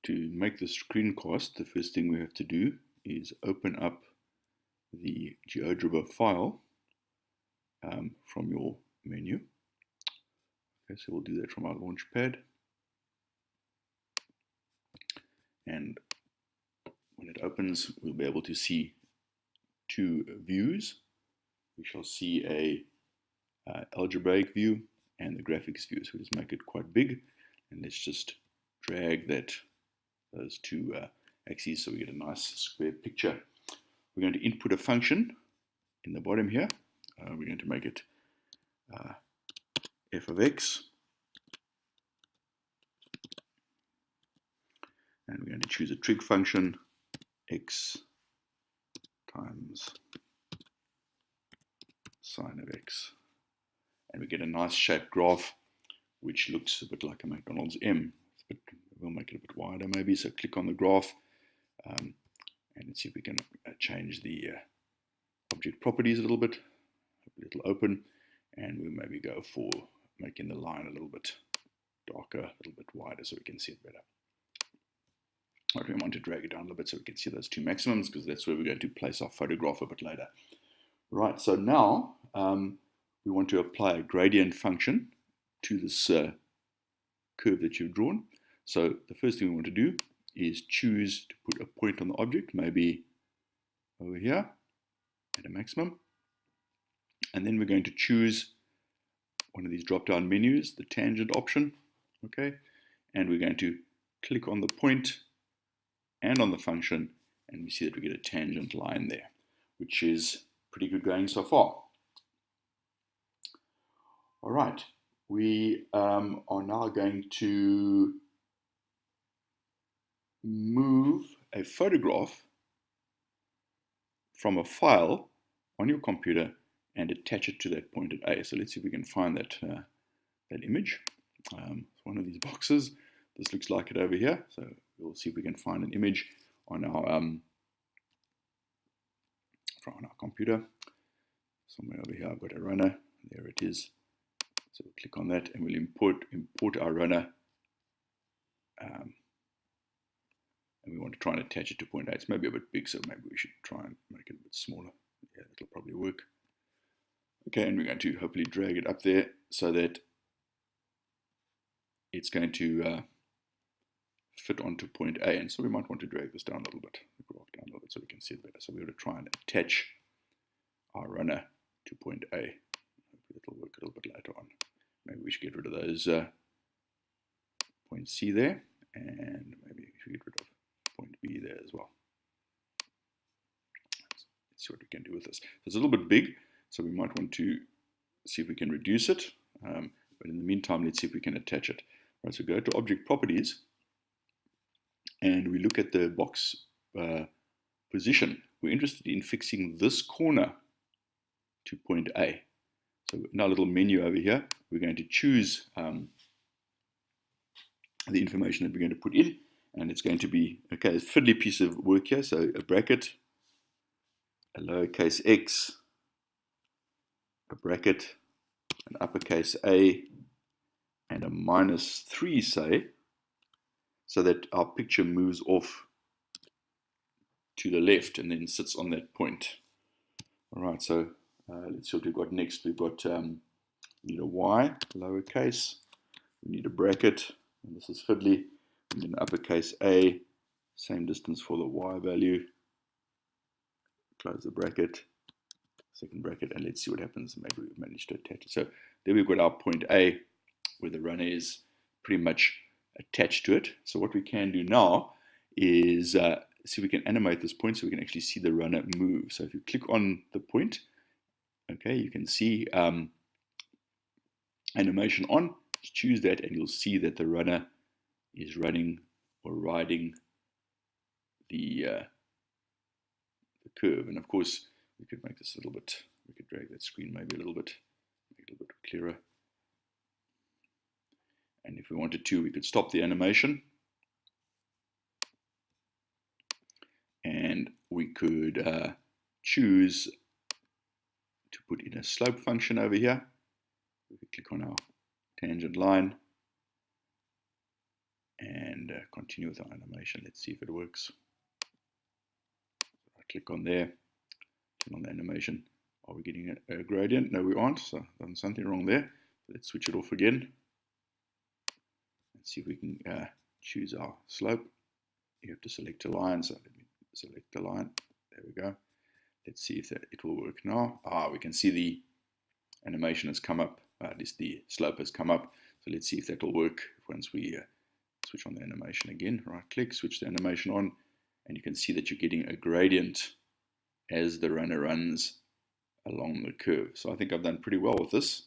To make the screencast, the first thing we have to do is open up the GeoGebra file from your menu. Okay, so we'll do that from our launchpad. And when it opens, we'll be able to see two views. We shall see a algebraic view and the graphics view. So we just make it quite big, and let's just drag those two axes so we get a nice square picture. We're going to input a function in the bottom here. We're going to make it f of x, and we're going to choose a trig function, x times sine of x, and we get a nice shaped graph which looks a bit like a McDonald's M. We'll make it a bit wider maybe, so click on the graph and let's see if we can change the object properties a little bit. It'll open, and we'll maybe go for making the line a little bit darker, a little bit wider so we can see it better. Right, we want to drag it down a little bit so we can see those two maximums, because that's where we're going to place our photograph a bit later. Right, so now we want to apply a gradient function to this curve that you've drawn. So the first thing we want to do is choose to put a point on the object, maybe over here at a maximum. And then we're going to choose one of these drop-down menus, the tangent option, okay? And we're going to click on the point and on the function, and we see that we get a tangent line there, which is pretty good going so far. All right, we are now going to move a photograph from a file on your computer and attach it to that point at A. So let's see if we can find that image. It's one of these boxes. This looks like it over here. So we'll see if we can find an image on our computer. Somewhere over here I've got a runner. There it is. So we'll click on that and we'll import our runner. And we want to try and attach it to point A. It's maybe a bit big, so maybe we should try and make it a bit smaller. Yeah, that'll probably work. Okay, and we're going to hopefully drag it up there so that it's going to fit onto point A. And so we might want to drag this down a little bit, so we can see it better. So we're going to try and attach our runner to point A. Hopefully it'll work a little bit later on. Maybe we should get rid of those point C there, and maybe we should get rid of point B there as well. Let's see what we can do with this. It's a little bit big, so we might want to see if we can reduce it. But in the meantime, let's see if we can attach it. Right, so go to Object Properties, and we look at the box position. We're interested in fixing this corner to point A. So in our little menu over here, we're going to choose the information that we're going to put in, and it's going to be, okay, a fiddly piece of work here, so a bracket, a lowercase x, a bracket, an uppercase A, and a -3, say, so that our picture moves off to the left and then sits on that point. All right, so let's see what we've got next. We've got we need a y, lowercase, we need a bracket, and this is fiddly, we need an uppercase A, same distance for the y value, close the bracket, second bracket, and let's see what happens. Maybe we've managed to attach it. So there we've got our point A, where the runner is pretty much attached to it. So what we can do now is see if we can animate this point so we can actually see the runner move. So if you click on the point, okay, you can see animation on. Just choose that and you'll see that the runner is running or riding the curve. And of course, we could make this a little bit, we could drag that screen maybe a little bit, make it a little bit clearer. And if we wanted to, we could stop the animation. And we could choose to put in a slope function over here. We could click on our tangent line. And and continue with our animation. Let's see if it works. I click on there, turn on the animation. Are we getting a gradient? No, we aren't, so there's something wrong there. Let's switch it off again. Let's see if we can choose our slope. You have to select a line, so let me select the line. There we go. Let's see if it will work now. We can see the animation has come up, at least the slope has come up. So let's see if that will work once we switch on the animation again. Right click, switch the animation on, and you can see that you're getting a gradient as the runner runs along the curve. So I think I've done pretty well with this.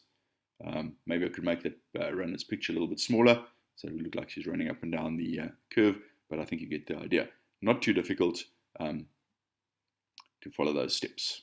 Maybe I could make that runner's picture a little bit smaller, so it would look like she's running up and down the curve, but I think you get the idea. Not too difficult to follow those steps.